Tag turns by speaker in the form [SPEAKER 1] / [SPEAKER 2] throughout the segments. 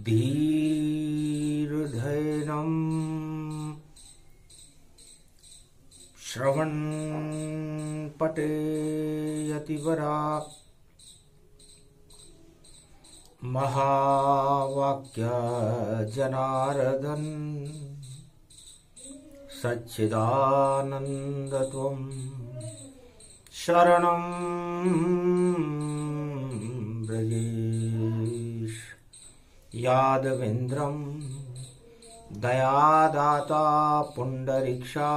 [SPEAKER 1] धीर्धैर्यम् श्रवणपठेयतिवरा महावाक्य जनार्दन सच्चिदानन्दत्वं शरणं व्रजेश। यादवेन्द्रं दयादाता पुण्डरीक्षा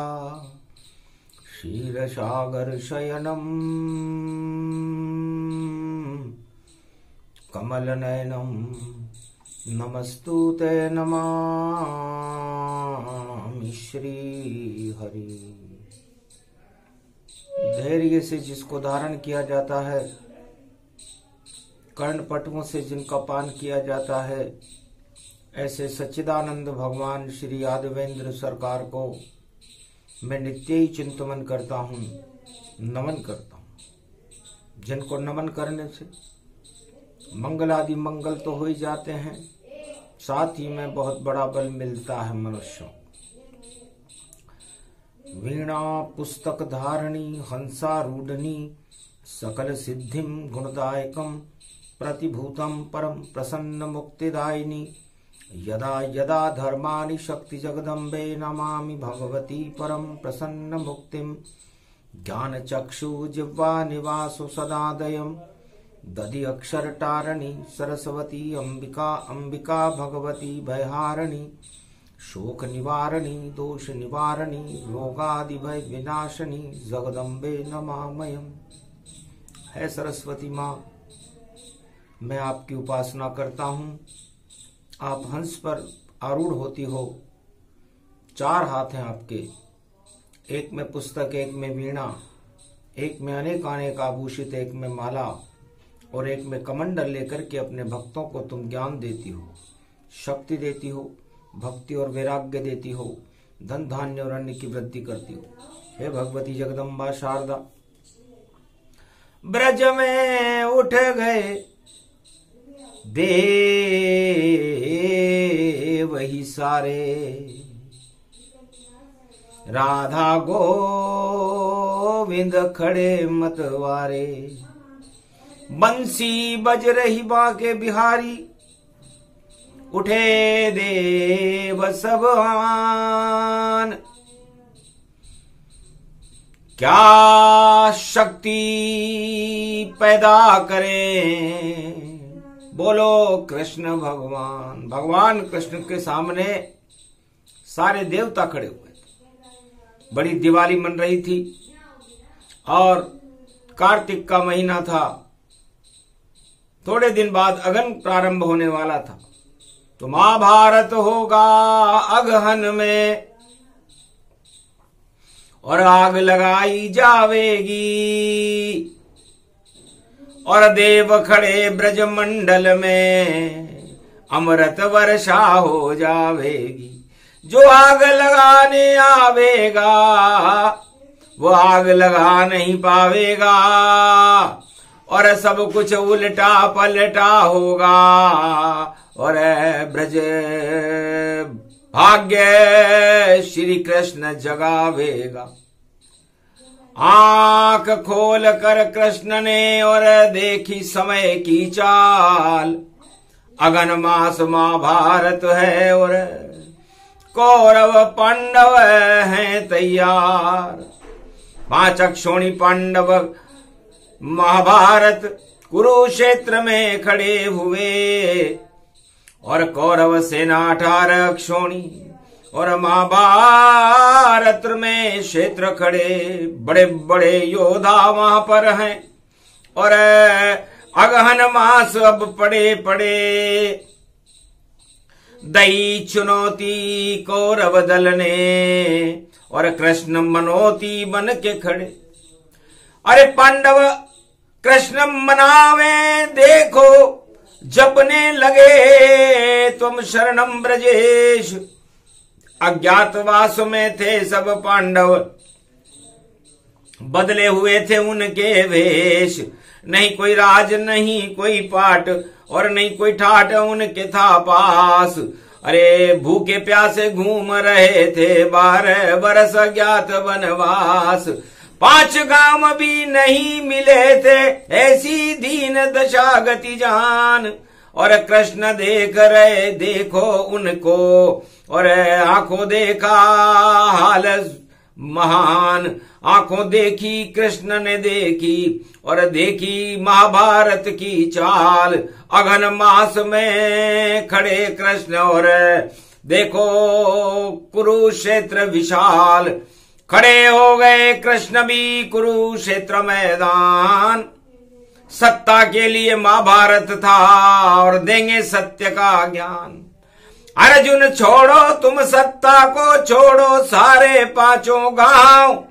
[SPEAKER 1] क्षीरसागरशयनं कमलनयनं नमस्तुते नमामि श्रीहरि। धैर्य से जिसको धारण किया जाता है, कर्णपटुओं से जिनका पान किया जाता है, ऐसे सच्चिदानंद भगवान श्री यादवेंद्र सरकार को मैं नित्य ही चिंतन करता हूँ, नमन करता हूँ। जिनको नमन करने से मंगल आदि मंगल तो हो ही जाते हैं, साथ ही में बहुत बड़ा बल मिलता है मनुष्यों। वीणा पुस्तक धारणी हंसारूढ़नी सकल सिद्धिम गुणदायकम प्रतिभूतम परम प्रसन्न मुक्तिदायिनी। यदा यदा धर्माणि शक्ति जगदम्बे नमामि भगवती परम प्रसन्न मुक्तिम। ज्ञान चक्षु जिह्वा निवासो सदादयम् दधि अक्षर टारणी सरस्वती अंबिका अंबिका भगवती भयहारिणी। शोक निवारणी दोष निवारणी रोगादि भय विनाशनी जगदम्बे नमामयम्। है सरस्वती माँ, मैं आपकी उपासना करता हूँ। आप हंस पर आरूढ़ होती हो, चार हाथ हैं आपके, एक में पुस्तक, एक में वीणा, एक में अनेक अनेक आभूषित, एक में माला और एक में कमंडल लेकर के अपने भक्तों को तुम ज्ञान देती हो, शक्ति देती हो, भक्ति और वैराग्य देती हो, धन धान्य और अन्न की वृद्धि करती हो। हे भगवती जगदम्बा शारदा, ब्रज में उठ गए देव ही सारे। राधा गोविंद खड़े मतवारे। बंसी बज रही बांके बिहारी। उठे देव सब आन। क्या शक्ति पैदा करें, बोलो कृष्ण भगवान। भगवान कृष्ण के सामने सारे देवता खड़े हुए। बड़ी दिवाली मन रही थी और कार्तिक का महीना था। थोड़े दिन बाद अगन प्रारंभ होने वाला था, तो महाभारत होगा अगहन में और आग लगाई जावेगी और देव खड़े ब्रज मंडल में अमृत वर्षा हो जावेगी। जो आग लगाने आवेगा वो आग लगा नहीं पावेगा और सब कुछ उल्टा पलटा होगा और ब्रज भाग्य श्री कृष्ण जगावेगा। आंख खोल कर कृष्ण ने और देखी समय की चाल। अगन मास महाभारत है और कौरव पांडव हैं तैयार। पांच अक्षोणी पांडव महाभारत कुरुक्षेत्र में खड़े हुए और कौरव सेना 18 अक्षोणी और महाभारत में क्षेत्र खड़े। बड़े बड़े योद्धा वहां पर हैं और अगहन मास अब पड़े पड़े। दई चुनौती कौरव दल ने और कृष्ण मनोती बन के खड़े। अरे पांडव कृष्ण मनावे देखो जपने लगे तुम शरणम ब्रजेश। अज्ञातवास में थे सब पांडव, बदले हुए थे उनके वेश। नहीं कोई राज नहीं कोई पाट और नहीं कोई ठाठ उनके था पास। अरे भूखे प्यासे घूम रहे थे 12 बरस अज्ञात वनवास। 5 गांव भी नहीं मिले थे ऐसी दीन दशा गति जान। और कृष्ण देख रहे देखो उनको, और आंखों देखा हाल महान। आंखों देखी कृष्ण ने देखी, और देखी महाभारत की चाल। अगन मास में खड़े कृष्ण, और देखो कुरुक्षेत्र विशाल। खड़े हो गए कृष्ण भी कुरुक्षेत्र मैदान। सत्ता के लिए महाभारत था, और देंगे सत्य का ज्ञान। अर्जुन छोड़ो तुम सत्ता को, छोड़ो सारे 5 गांव।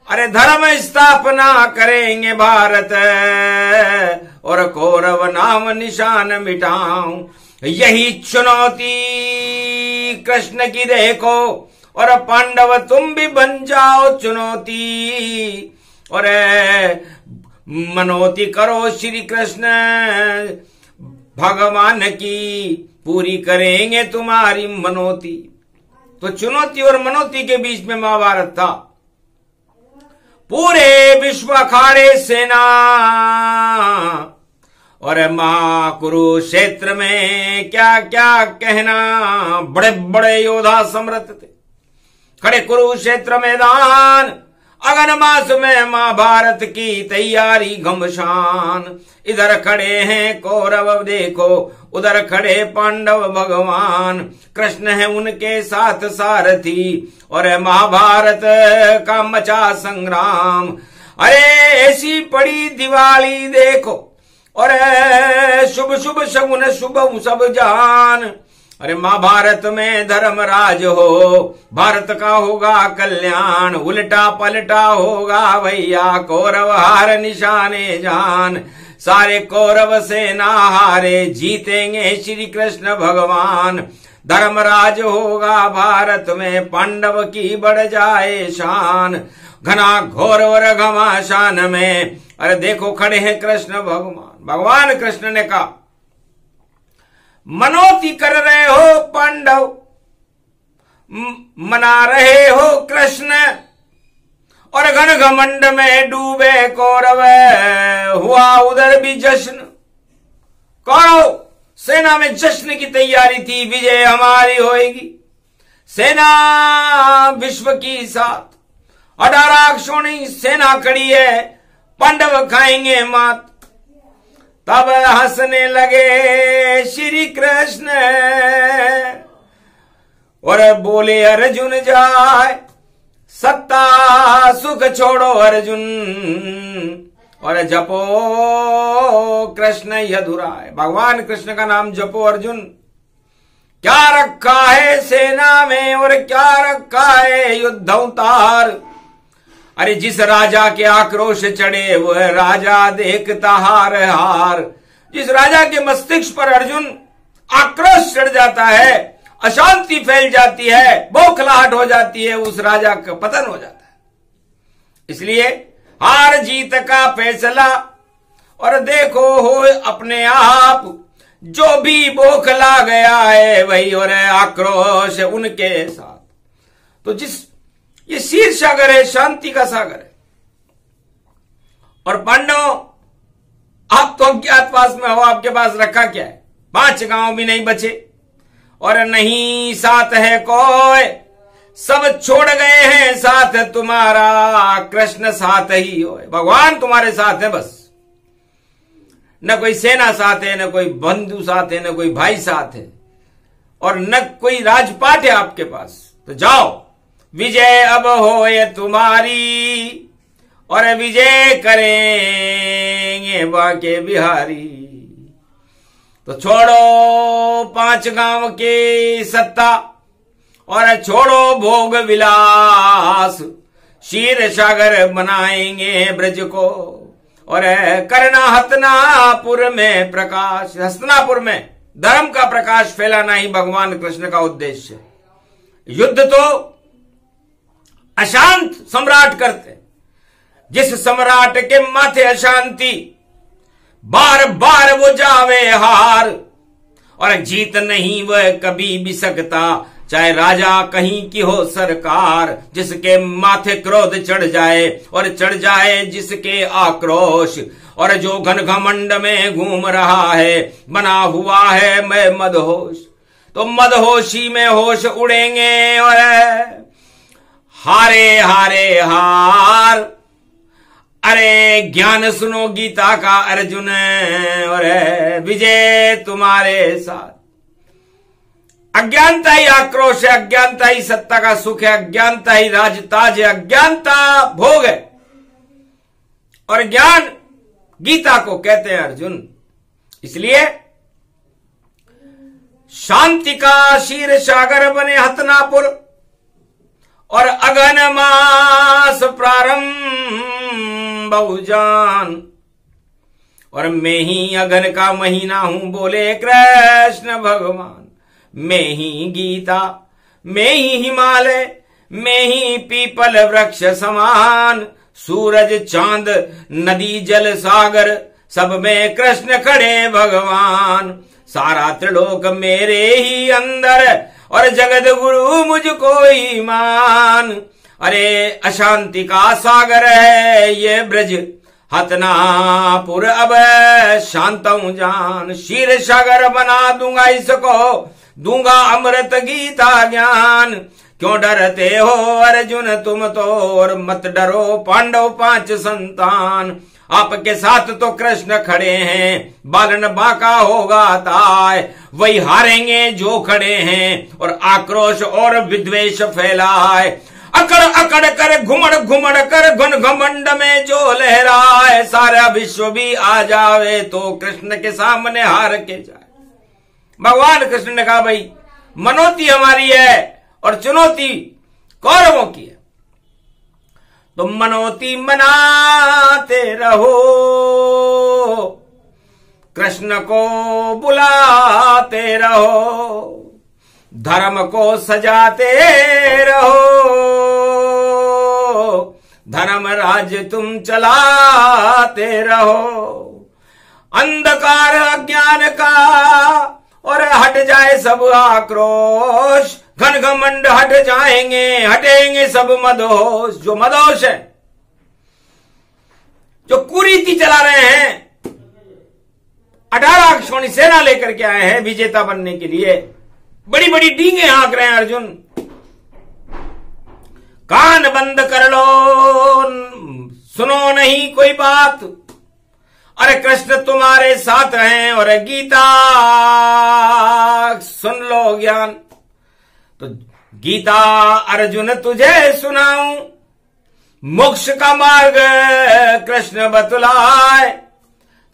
[SPEAKER 1] अरे धर्म स्थापना करेंगे भारत, और कौरव नाम निशान मिटाऊं। यही चुनौती कृष्ण की देखो, और पांडव तुम भी बन जाओ चुनौती। और मनोती करो श्री कृष्ण भगवान की, पूरी करेंगे तुम्हारी मनोती। तो चुनौती और मनोती के बीच में महाभारत था। पूरे विश्व अखाड़े सेना, और महाकुरुक्षेत्र में क्या क्या कहना, बड़े बड़े योद्धा समर्थ थे। खड़े कुरुक्षेत्र मैदान, अगन मास में महाभारत की तैयारी घमशान। इधर खड़े हैं कौरव देखो, उधर खड़े पांडव भगवान। कृष्ण है उनके साथ सारथी, और महाभारत का मचा संग्राम। अरे ऐसी पड़ी दिवाली देखो, और शुभ शुभ शगुन शुभ सब जान। अरे महाभारत में धर्मराज हो, भारत का होगा कल्याण। उल्टा पलटा होगा भैया, कौरव हार निशाने जान। सारे कौरव सेना हारे, जीतेंगे श्री कृष्ण भगवान। धर्मराज होगा भारत में, पांडव की बढ़ जाए शान। घना घोर और घमासान में, अरे देखो खड़े हैं कृष्ण भगवान। भगवान कृष्ण ने कहा, मनोती कर रहे हो पांडव, मना रहे हो कृष्ण, और घन घमंड में डूबे कौरव। हुआ उधर भी जश्न। कौरव सेना में जश्न की तैयारी थी, विजय हमारी होएगी। सेना विश्व की साथ 18 अक्षोणी सेना खड़ी है, पांडव खाएंगे मात। तब हंसने लगे श्री कृष्ण, और बोले अर्जुन जाए सत्ता सुख छोड़ो अर्जुन, और जपो कृष्ण यदुराय। भगवान कृष्ण का नाम जपो अर्जुन। क्या रखा है सेना में, और क्या रखा है युद्ध अवतार। अरे जिस राजा के आक्रोश चढ़े वह राजा देखता हार हार। जिस राजा के मस्तिष्क पर अर्जुन आक्रोश चढ़ जाता है, अशांति फैल जाती है, बौखलाहट हो जाती है, उस राजा का पतन हो जाता है। इसलिए हार जीत का फैसला, और देखो हो अपने आप। जो भी बौखला गया है वही और आक्रोश उनके साथ। तो ये क्षीर सागर है, शांति का सागर है। और पांडव आप तो अज्ञातवास में हो, आपके पास रखा क्या है? 5 गांव भी नहीं बचे, और नहीं साथ है कोई, सब छोड़ गए हैं साथ तुम्हारा। कृष्ण साथ ही हो, भगवान तुम्हारे साथ है बस। न कोई सेना साथ है, न कोई बंधु साथ है, न कोई भाई साथ है, और न कोई राजपाट है आपके पास। तो जाओ, विजय अब होए तुम्हारी, और विजय करेंगे बाके बिहारी। तो छोड़ो 5 गांव की सत्ता, और छोड़ो भोग विलास। क्षीर सागर बनाएंगे ब्रज को, और करना हस्तनापुर में प्रकाश। हस्तनापुर में धर्म का प्रकाश फैलाना ही भगवान कृष्ण का उद्देश्य है। युद्ध तो अशांत सम्राट करते, जिस सम्राट के माथे अशांति, बार बार वो जावे हार, और जीत नहीं वह कभी भी सकता, चाहे राजा कहीं की हो सरकार। जिसके माथे क्रोध चढ़ जाए और चढ़ जाए जिसके आक्रोश, और जो घन घमंड में घूम रहा है बना हुआ है मैं मदहोश, तो मदहोशी में होश उड़ेंगे और हारे हारे हार। अरे ज्ञान सुनो गीता का अर्जुन, और विजय तुम्हारे साथ। अज्ञानता ही आक्रोश है, अज्ञानता ही सत्ता का सुख है, अज्ञानता ही राजताज है, अज्ञानता भोग है, और ज्ञान गीता को कहते हैं अर्जुन। इसलिए शांति का क्षीर सागर बने हतनापुर, और अगन मास प्रारंभ बहुजान, और मैं ही अगन का महीना हूं बोले कृष्ण भगवान। मैं ही गीता, मैं ही हिमालय, मैं ही पीपल वृक्ष समान, सूरज चांद नदी जल सागर सब में कृष्ण खड़े भगवान। सारा त्रिलोक मेरे ही अंदर, और जगत गुरु मुझको ही मान। अरे अशांति का सागर है ये ब्रज हतनापुर, अब शांतऊ जान। क्षीर सागर बना दूंगा इसको, दूंगा अमृत गीता ज्ञान। क्यों डरते हो अर्जुन तुम तो, और मत डरो पांडव 5 संतान। आपके साथ तो कृष्ण खड़े हैं, बालन बांका होगा ताय। वही हारेंगे जो खड़े हैं, और आक्रोश और विद्वेष फैलाए। अकड़ अकड़ कर घुमड़ घुमड़ कर घन घमंड में जो लहराए। सारा विश्व भी आ जावे तो कृष्ण के सामने हार के जाए। भगवान कृष्ण ने कहा भाई मनोती हमारी है और चुनौती कौरवों की है, तो मनोती मनाते रहो, कृष्ण को बुलाते रहो, धर्म को सजाते रहो, धर्म राज्य तुम चलाते रहो। अंधकार अज्ञान का और हट जाए सब आक्रोश, घन घमंड हट जाएंगे, हटेंगे सब मदहोश। जो मदहोश है, जो कुरीति चला रहे हैं, 18 अक्षौणी सेना लेकर के आए हैं विजेता बनने के लिए, बड़ी बड़ी डींगे हाँक रहे हैं अर्जुन। कान बंद कर लो, सुनो नहीं कोई बात। अरे कृष्ण तुम्हारे साथ हैं, और गीता सुन लो ज्ञान। तो गीता अर्जुन तुझे सुनाऊं, मोक्ष का मार्ग कृष्ण बतलाए।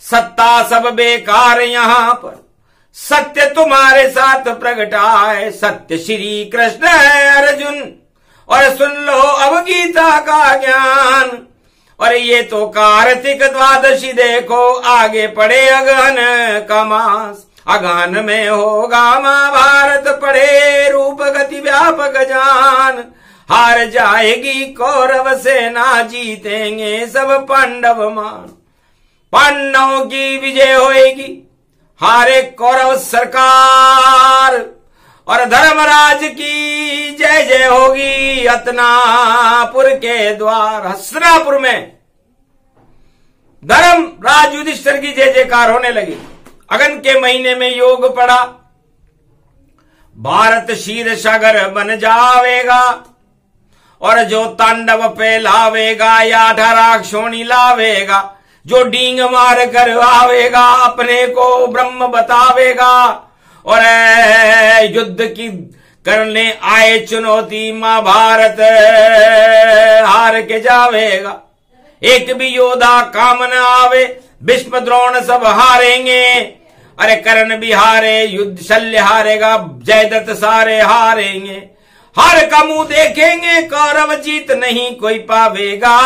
[SPEAKER 1] सत्ता सब बेकार यहां पर, सत्य तुम्हारे साथ प्रगटाए। सत्य श्री कृष्ण है अर्जुन, और सुन लो अब गीता का ज्ञान। और ये तो कार्तिक द्वादशी देखो, आगे पड़े अगहन का मास। अगहन में होगा महाभारत, पड़े रूप गति व्यापक जान। हार जाएगी कौरव सेना, जीतेंगे सब पांडव मान। पांडवों की विजय होएगी, हारे कौरव सरकार, और धर्मराज की जय जय होगी हतनापुर के द्वार। हस्तिनापुर में धर्मराज युधिष्ठिर की जय जयकार होने लगी। अगन के महीने में योग पड़ा, भारत क्षीर सागर बन जावेगा, और जो तांडव पे लावेगा या 18 अक्षौणी लावेगा। जो डींग मार कर आवेगा, अपने को ब्रह्म बतावेगा, और युद्ध की करने आए चुनौती महाभारत हार के जावेगा। एक भी योद्धा काम न आवे, भीष्म द्रोण सब हारेंगे। अरे कर्ण भी हारे, युद्ध शल्य हारेगा, जयद्रथ सारे हारेंगे। हार का मुंह देखेंगे, कौरव जीत नहीं कोई पावेगा।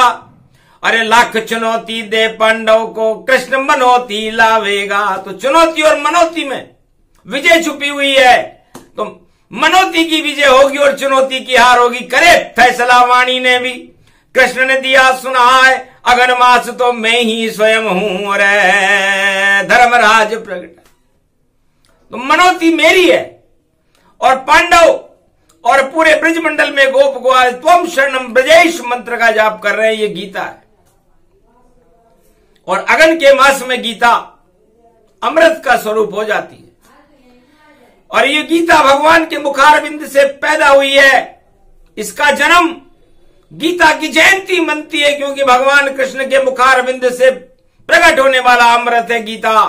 [SPEAKER 1] अरे लाख चुनौती दे पांडव को, कृष्ण मनोती लावेगा। तो चुनौती और मनोती में विजय छुपी हुई है, तो मनोती की विजय होगी और चुनौती की हार होगी। करे फैसला वाणी ने भी, कृष्ण ने दिया सुनाए, अगन मास तो मैं ही स्वयं हूं और धर्मराज प्रगट। तो मनोती मेरी है, और पांडव और पूरे ब्रजमंडल में गोप ग्वाल त्वम शरणम ब्रजेश मंत्र का जाप कर रहे हैं। ये गीता है, और अगन के मास में गीता अमृत का स्वरूप हो जाती है। और ये गीता भगवान के मुखारविंद से पैदा हुई है। इसका जन्म गीता की जयंती मनती है, क्योंकि भगवान कृष्ण के मुखारविंद से प्रकट होने वाला अमृत है गीता।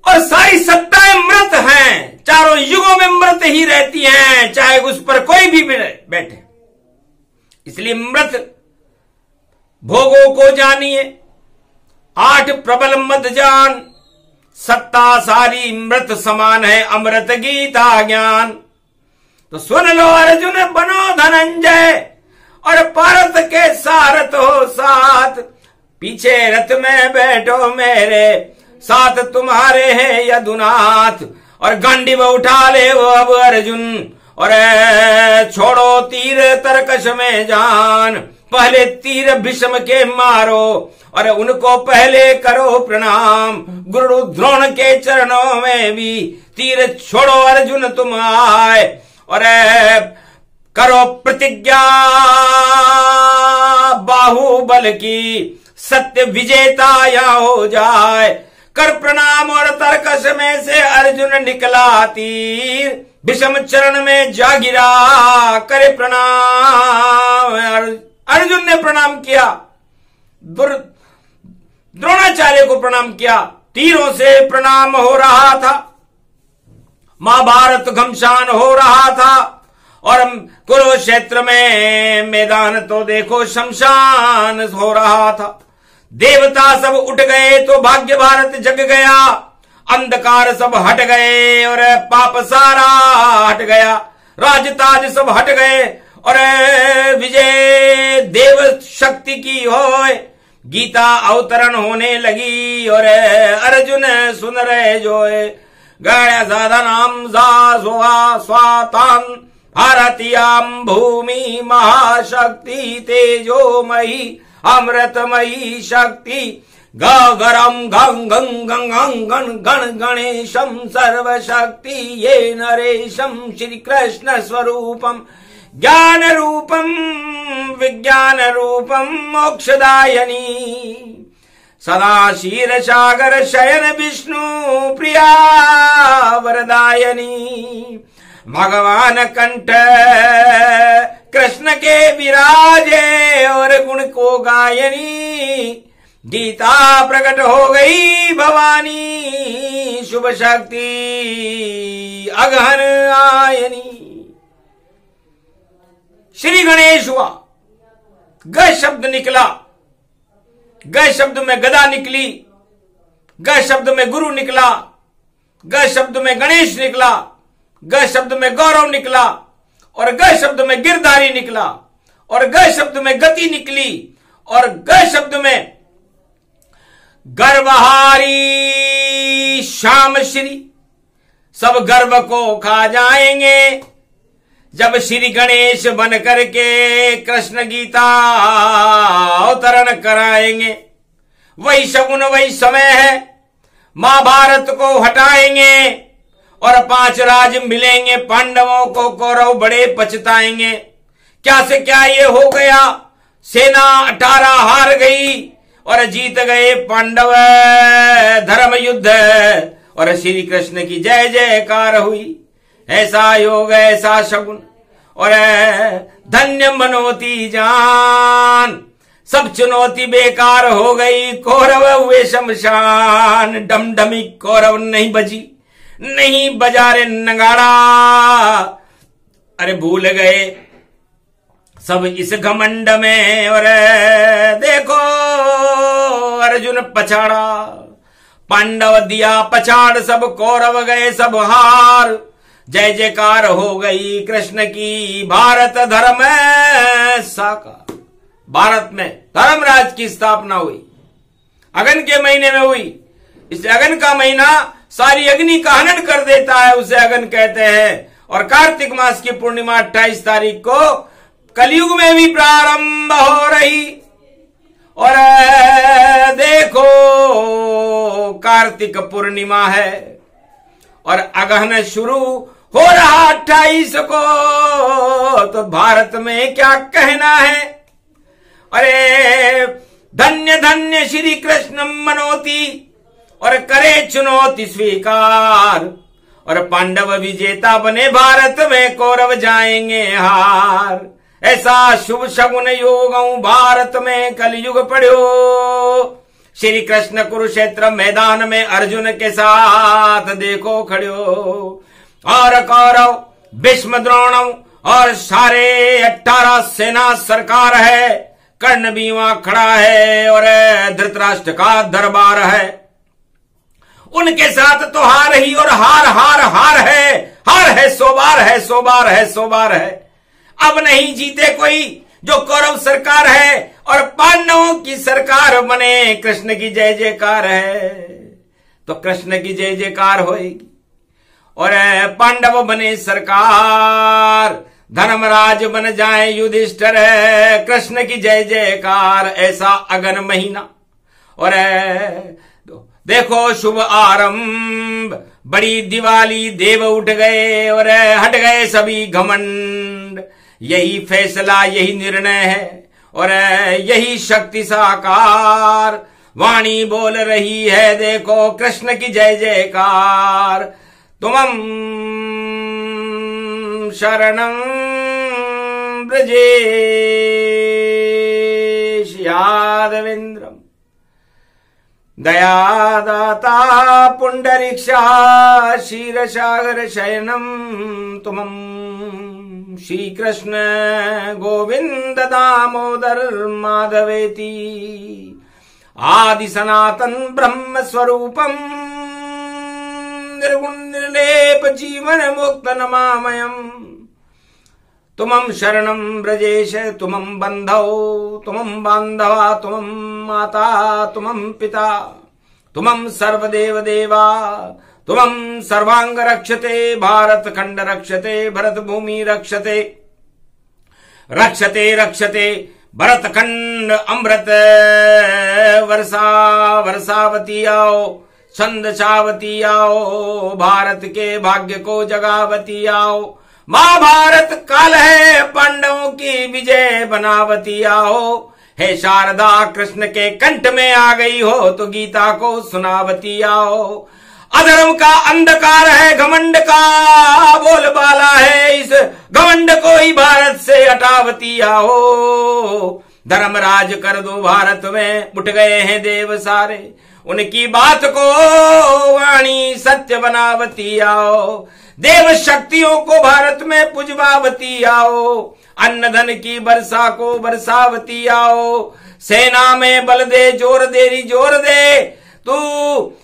[SPEAKER 1] और सारी सत्ताएं मृत हैं, चारों युगों में मृत ही रहती हैं, चाहे उस पर कोई भी बैठे। इसलिए मृत भोगों को जानिए, 8 प्रबल मत जान, सत्ता सारी मृत समान है, अमृत गीता ज्ञान। तो सुन लो अर्जुन बनो धनंजय, और पारत के सारथ हो साथ, पीछे रथ में बैठो मेरे, साथ तुम्हारे हैं यदुनाथ। और गांडीव उठा ले वो अब अर्जुन, और छोड़ो तीर तरकश में जान, पहले तीर भीष्म के मारो, और उनको पहले करो प्रणाम। गुरु द्रोण के चरणों में भी तीर छोड़ो अर्जुन तुम आए, और करो प्रतिज्ञा बाहुबल की, सत्य विजेता या हो जाए। कर प्रणाम और तरकश में से अर्जुन निकला तीर, भीष्म चरण में जा गिरा करे प्रणाम। अर्जुन ने प्रणाम किया, द्रोणाचार्य को प्रणाम किया, तीरों से प्रणाम हो रहा था, महाभारत घमसान हो रहा था। और कुरुक्षेत्र में मैदान तो देखो शमशान हो रहा था। देवता सब उठ गए तो भाग्य भारत जग गया, अंधकार सब हट गए और पाप सारा हट गया, राजताज सब हट गए और विजय देव शक्ति की होए। गीता अवतरण होने लगी और अर्जुन सुन रहे जोए। गण साधनाम स्वातान भारतीयाम भूमि महाशक्ति तेजोमयी अमृतमयी शक्ति गगरम गंग गंग गंग गण गण गणेशम सर्वशक्ति ये नरेशम श्री कृष्ण स्वरूपम ज्ञान रूपम विज्ञान रूपम मोक्षदायनी सदा क्षीर सागर शयन विष्णु प्रिया वरदायनी। भगवान कंठ कृष्ण के विराजे और गुण को गायनी। गीता प्रकट हो गई भवानी शुभ शक्ति अगहन आयनी। श्री गणेश हुआ, ग शब्द निकला, ग शब्द में गदा निकली, ग शब्द में गुरु निकला, ग शब्द में गणेश निकला, ग शब्द में गौरव निकला और ग शब्द में गिरधारी निकला और ग शब्द में गति निकली और ग शब्द में गर्वहारी श्याम श्री। सब गर्व को खा जाएंगे जब श्री गणेश बन करके कृष्ण गीता अवतरण कराएंगे। वही शगुन वही समय है, महाभारत को हटाएंगे और 5 राज मिलेंगे पांडवों को। कौरव बड़े पछताएंगे, क्या से क्या ये हो गया। सेना 18 हार गई और जीत गए पांडव धर्म युद्ध और श्री कृष्ण की जय जयकार हुई। ऐसा योग ऐसा शगुन और धन्य मनोती जान। सब चुनौती बेकार हो गई, कौरव हुए शमशान। डमडमी कौरव नहीं बजी, नहीं बजा रे नगाड़ा। अरे भूल गए सब इस घमंड में और देखो अर्जुन पछाड़ा। पांडव दिया पछाड़, सब कौरव गए सब हार। जय जयकार हो गई कृष्ण की, भारत धर्म साकार। भारत में धर्मराज की स्थापना हुई, अगन के महीने में हुई। इस अगन का महीना सारी अग्नि का हनन कर देता है, उसे अगन कहते हैं। और कार्तिक मास की पूर्णिमा 28 तारीख को कलयुग में भी प्रारंभ हो रही। और देखो कार्तिक पूर्णिमा है और अगहन शुरू हो रहा 28 को, तो भारत में क्या कहना है। अरे धन्य धन्य श्री कृष्ण मनोती और करे चुनौती स्वीकार, और पांडव विजेता बने भारत में कौरव जाएंगे हार। ऐसा शुभ शगुन योग भारत में कलयुग पड़ो। श्री कृष्ण कुरुक्षेत्र मैदान में अर्जुन के साथ देखो खड़ो, और कौरव भीष्म द्रोण और सारे 18 सेना सरकार है। कर्ण भी वहां खड़ा है और धृतराष्ट्र का दरबार है। उनके साथ तो हार ही और हार हार हार है, हार है, सो बार है, सो बार है, सो बार है। अब नहीं जीते कोई, जो कौरव सरकार है और पांडवों की सरकार बने। कृष्ण की जय जयकार है तो कृष्ण की जय जयकार होएगी। और पांडव बने सरकार, धर्मराज बन जाए युधिष्ठिर, कृष्ण की जय जयकार। ऐसा अगन महीना और देखो शुभ आरंभ, बड़ी दिवाली, देव उठ गए और हट गए सभी घमंड। यही फैसला, यही निर्णय है और यही शक्ति साकार। वाणी बोल रही है, देखो कृष्ण की जय जयकार। तुमं शरणं ब्रजेश यादवेन्द्रम, दयादाता पुंडरीक्षा क्षीरसागर शयनम। तुमं श्री कृष्ण गोविंद दामोदर माधवेति, आदि सनातन ब्रह्म स्वरूपम, निर्गुण निर्लेप जीवन मुक्त नमामयम्। तुमं शरणं ब्रजेश, तुमं बंधौ, तुमं बांधवा, तुमं माता, तुमं पिता, तुमं सर्वदेव देवा, तुमं सर्वांग रक्षते, भारत खंड रक्षते, भरत भूमि रक्षते, रक्षते रक्षते भरत खंड। अमृत वर्षा वर्षावती आओ, छंद छावती आओ, भारत के भाग्य को जगावती आओ। महाभारत काल है, पांडवों की विजय बनावती आओ। हे शारदा, कृष्ण के कंठ में आ गई हो तो गीता को सुनावती आओ। अधर्म का अंधकार है, घमंड का बोलबाला है, इस घमंड को ही भारत से हटावती आओ। धर्मराज कर दो भारत में, उठ गए हैं देव सारे, उनकी बात को वाणी सत्य बनावती आओ। देव शक्तियों को भारत में पुजवावती आओ, अन्न धन की वर्षा को बरसावती आओ। सेना में बल दे, जोर देरी जोर दे, तू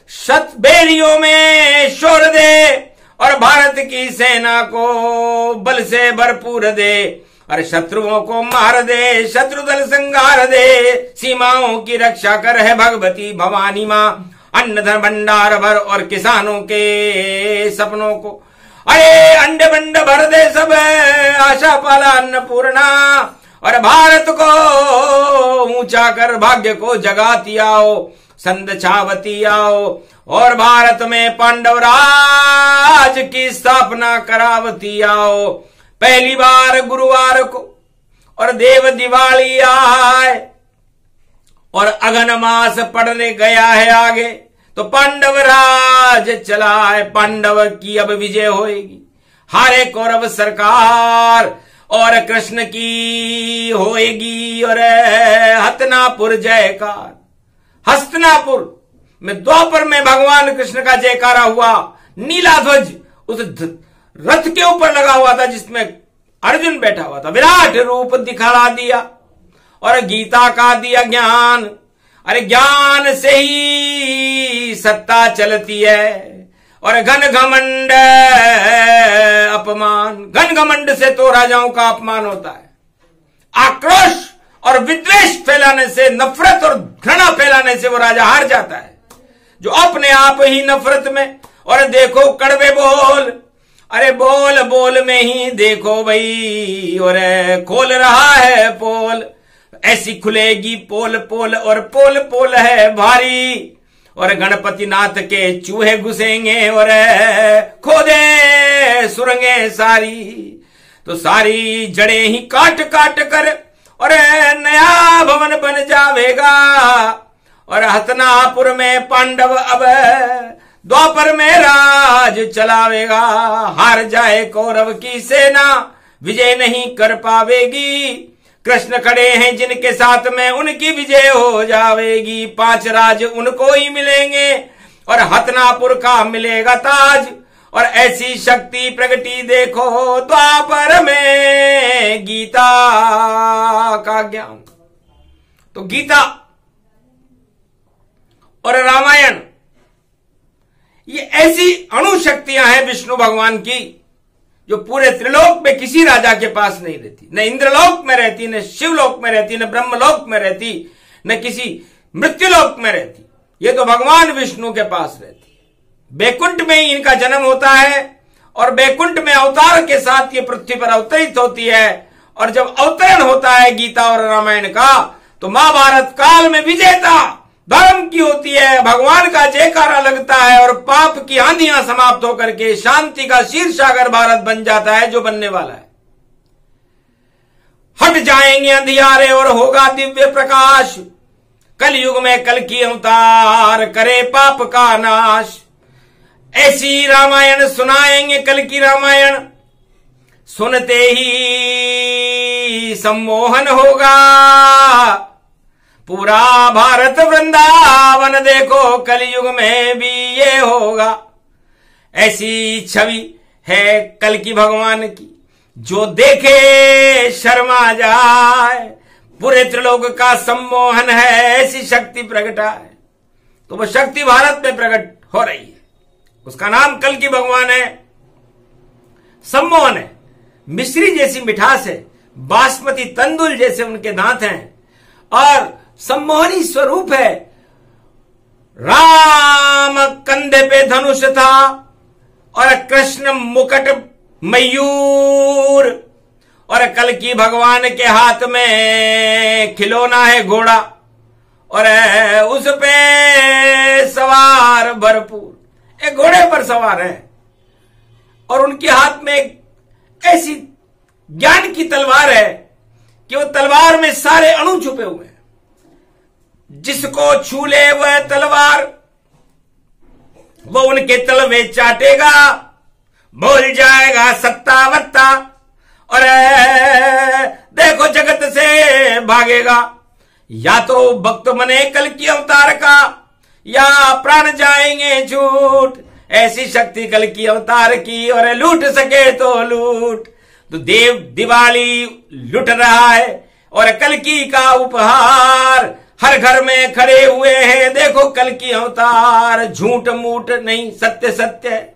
[SPEAKER 1] शत बेरियों में शोर दे, और भारत की सेना को बल से भरपूर दे, और शत्रुओं को मार दे, शत्रु दल संगार दे। सीमाओं की रक्षा कर है भगवती भवानी माँ, अन्न धन भंडार भर और किसानों के सपनों को, अरे अंड बंड भर दे सब, आशा पाला अन्नपूर्णा। और भारत को ऊंचा कर भाग्य को जगाती आओ, संद छावती आओ, और भारत में पांडव राज की स्थापना करावती आओ। पहली बार गुरुवार को और देव दिवाली आए और अगन मास पड़ने गया है आगे, तो पांडव राज चला है। पांडव की अब विजय होएगी, हारे कौरव सरकार, और कृष्ण की होएगी और हस्तिनापुर जयकार। हस्तिनापुर में द्वापर में भगवान कृष्ण का जयकारा हुआ। नीला ध्वज उस रथ के ऊपर लगा हुआ था जिसमें अर्जुन बैठा हुआ था, विराट रूप दिखला दिया और गीता का दिया ज्ञान। अरे ज्ञान से ही सत्ता चलती है, और घन घमंड अपमान, घन घमंड से तो राजाओं का अपमान होता है। आक्रोश और विद्वेष फैलाने से, नफरत और घृणा फैलाने से वो राजा हार जाता है, जो अपने आप ही नफरत में। और देखो कड़वे बोल अरे बोल बोल में ही देखो भाई, और खोल रहा है पोल, ऐसी खुलेगी पोल पोल, और पोल पोल है भारी, और गणपति नाथ के चूहे घुसेंगे और खोदे सुरंगे सारी, तो सारी जड़ें ही काट काट कर और नया भवन बन जावेगा, और हतनापुर में पांडव अब द्वापर में राज चलावेगा। हार जाए कौरव की सेना, विजय नहीं कर पावेगी, कृष्ण खड़े हैं जिनके साथ में उनकी विजय हो जावेगी। 5 राज उनको ही मिलेंगे और हतनापुर का मिलेगा ताज, और ऐसी शक्ति प्रगति देखो द्वापर में गीता का ज्ञान। तो गीता और रामायण ये ऐसी अणु शक्तियां हैं विष्णु भगवान की, जो पूरे त्रिलोक में किसी राजा के पास नहीं रहती, न इंद्रलोक में रहती, न शिवलोक में रहती, न ब्रह्मलोक में रहती, न किसी मृत्युलोक में रहती। ये तो भगवान विष्णु के पास रहती है। बैकुंठ में ही इनका जन्म होता है, और बैकुंठ में अवतार के साथ ये पृथ्वी पर अवतरित होती है। और जब अवतरण होता है गीता और रामायण का, तो महाभारत काल में विजेता धर्म की होती है, भगवान का जयकारा लगता है, और पाप की आंधियां समाप्त होकर के शांति का क्षीरसागर भारत बन जाता है, जो बनने वाला है। हट जाएंगे अंधियारे और होगा दिव्य प्रकाश, कलयुग में कल की अवतार करे पाप का नाश। ऐसी रामायण सुनाएंगे कल की रामायण, सुनते ही सम्मोहन होगा, पूरा भारत वृंदावन देखो कलयुग में भी ये होगा। ऐसी छवि है कल की भगवान की, जो देखे शर्मा जाए, पूरे त्रिलोक का सम्मोहन है, ऐसी शक्ति प्रगटा है। तो वो शक्ति भारत में प्रकट हो रही है, उसका नाम कल की भगवान है, सम्मोहन है। मिश्री जैसी मिठास है, बासमती तंदुल जैसे उनके दांत हैं, और सम्मोहनी स्वरूप है। राम कंधे पे धनुष था और कृष्ण मुकुट मयूर, और कल की भगवान के हाथ में खिलौना है घोड़ा, और उस पे सवार भरपूर एक घोड़े पर सवार है, और उनके हाथ में एक ऐसी ज्ञान की तलवार है कि वो तलवार में सारे अणु छुपे हुए हैं। जिसको छू ले वह तलवार, वो उनके तलवे चाटेगा, भूल जाएगा सत्ता वत्ता, और देखो जगत से भागेगा। या तो भक्त बने कल की अवतार का, या प्राण जाएंगे झूठ, ऐसी शक्ति कल की अवतार की, और लूट सके तो लूट। तो देव दिवाली लुट रहा है, और कल की का उपहार हर घर में खड़े हुए हैं, देखो कल की अवतार। झूठ मूठ नहीं, सत्य सत्य है,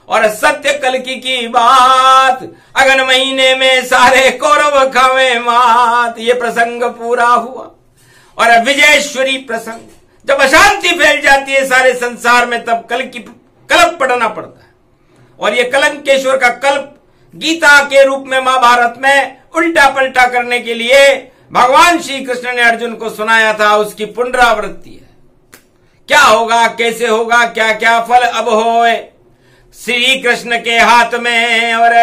[SPEAKER 1] और सत्य कल की बात। अगन महीने में सारे कौरव खावे मात, ये प्रसंग पूरा हुआ। और विजयेश्वरी प्रसंग, जब अशांति फैल जाती है सारे संसार में, तब कल की कल्प पढ़ना पड़ता है। और ये कलंकेश्वर का कल्प गीता के रूप में महाभारत में उल्टा पलटा करने के लिए भगवान श्री कृष्ण ने अर्जुन को सुनाया था, उसकी पुनरावृत्ति है। क्या होगा, कैसे होगा, क्या क्या फल अब होए, श्री कृष्ण के हाथ में, और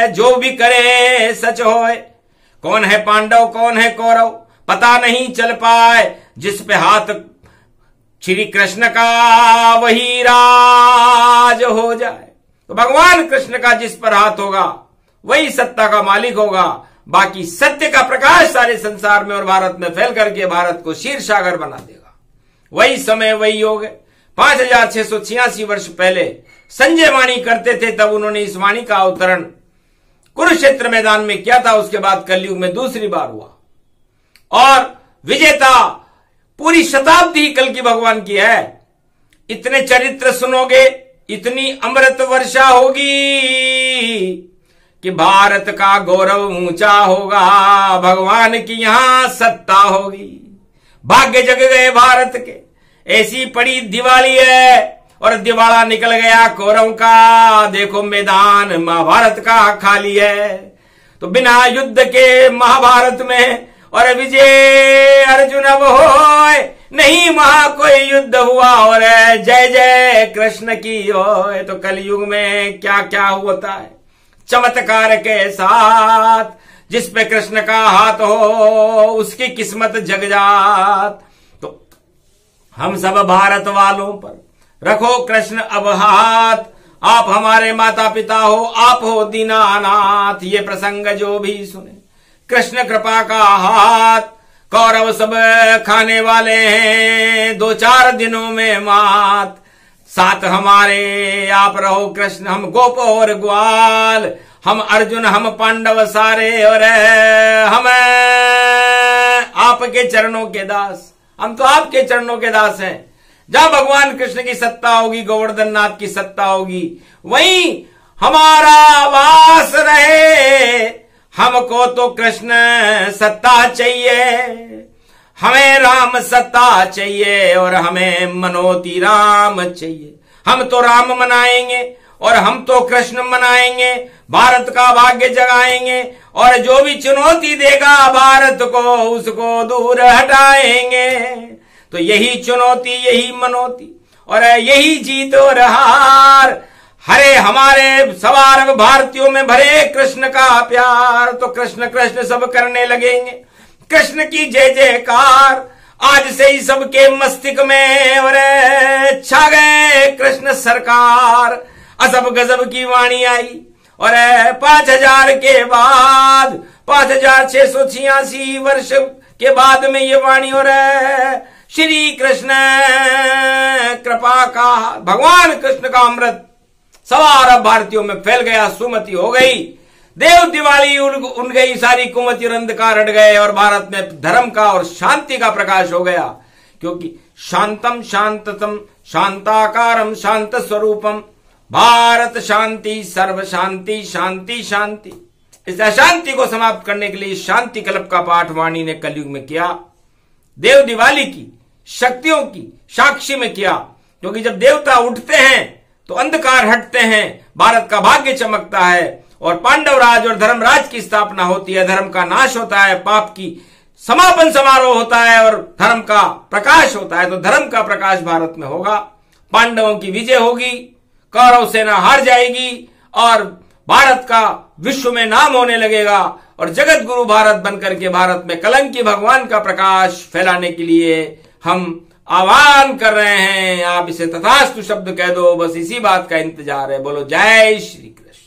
[SPEAKER 1] जो भी करे सच होए। कौन है पांडव कौन है कौरव पता नहीं चल पाए, जिस पे हाथ श्री कृष्ण का वही राज हो जाए। तो भगवान कृष्ण का जिस पर हाथ होगा वही सत्ता का मालिक होगा। बाकी सत्य का प्रकाश सारे संसार में और भारत में फैल करके भारत को क्षीरसागर बना देगा। वही समय वही योग है। 5686 वर्ष पहले संजय वाणी करते थे, तब उन्होंने इस वाणी का अवतरण कुरुक्षेत्र मैदान में किया था। उसके बाद कलयुग में दूसरी बार हुआ, और विजेता पूरी शताब्दी कल की भगवान की है। इतने चरित्र सुनोगे, इतनी अमृत वर्षा होगी कि भारत का गौरव ऊंचा होगा, भगवान की यहां सत्ता होगी। भाग्य जग गए भारत के, ऐसी पड़ी दिवाली है। और दिवाला निकल गया कौरव का। देखो मैदान महाभारत का खाली है। तो बिना युद्ध के महाभारत में और विजय अर्जुन अब होए नहीं, वहां कोई युद्ध हुआ और जय जय कृष्ण की होए। तो कलयुग में क्या क्या होता है चमत्कार के साथ। जिस पे कृष्ण का हाथ हो उसकी किस्मत जग जात। तो हम सब भारत वालों पर रखो कृष्ण अब हाथ। आप हमारे माता पिता हो, आप हो दीनानाथ। ये प्रसंग जो भी सुने कृष्ण कृपा का हाथ। कौरव सब खाने वाले हैं 2-4 दिनों में मात। साथ हमारे आप रहो कृष्ण, हम गोप और ग्वाल, हम अर्जुन हम पांडव सारे, और हम आपके चरणों के दास। हम तो आपके चरणों के दास हैं। जहां भगवान कृष्ण की सत्ता होगी, गोवर्धन नाथ की सत्ता होगी, वहीं हमारा वास रहे। हमको तो कृष्ण सत्ता चाहिए, हमें राम सत्ता चाहिए, और हमें मनोती राम चाहिए। हम तो राम मनाएंगे और हम तो कृष्ण मनाएंगे, भारत का भाग्य जगाएंगे, और जो भी चुनौती देगा भारत को उसको दूर हटाएंगे। तो यही चुनौती, यही मनौती, और यही जीत और हार। हरे हमारे सवार भारतीयों में भरे कृष्ण का प्यार। तो कृष्ण कृष्ण सब करने लगेंगे, कृष्ण की जय जयकार। आज से ही सबके मस्तिष्क में और छा गए कृष्ण सरकार। अजब गजब की वाणी आई, और 5000 के बाद 5686 वर्ष के बाद में ये वाणी, और श्री कृष्ण कृपा का भगवान कृष्ण का अमृत सवार भारतीयों में फैल गया। सुमति हो गई, देव दिवाली उन गई, सारी कुमति और अंधकार हट गए, और भारत में धर्म का और शांति का प्रकाश हो गया। क्योंकि शांतम शांततम शांताकारम शांत स्वरूपम भारत शांति सर्व शांति शांति शांति। इस अशांति को समाप्त करने के लिए शांति कल्प का पाठ वाणी ने कलयुग में किया। देव दिवाली की शक्तियों की साक्षी में किया। क्योंकि जब देवता उठते हैं तो अंधकार हटते हैं, भारत का भाग्य चमकता है, और पांडव राज और धर्मराज की स्थापना होती है, धर्म का नाश होता है, पाप की समापन समारोह होता है, और धर्म का प्रकाश होता है। तो धर्म का प्रकाश भारत में होगा, पांडवों की विजय होगी, कौरव सेना हार जाएगी, और भारत का विश्व में नाम होने लगेगा, और जगत गुरु भारत बनकर के भारत में कलंकी भगवान का प्रकाश फैलाने के लिए हम आह्वान कर रहे हैं। आप इसे तथास्तु शब्द कह दो, बस इसी बात का इंतजार है। बोलो जय श्री कृष्ण।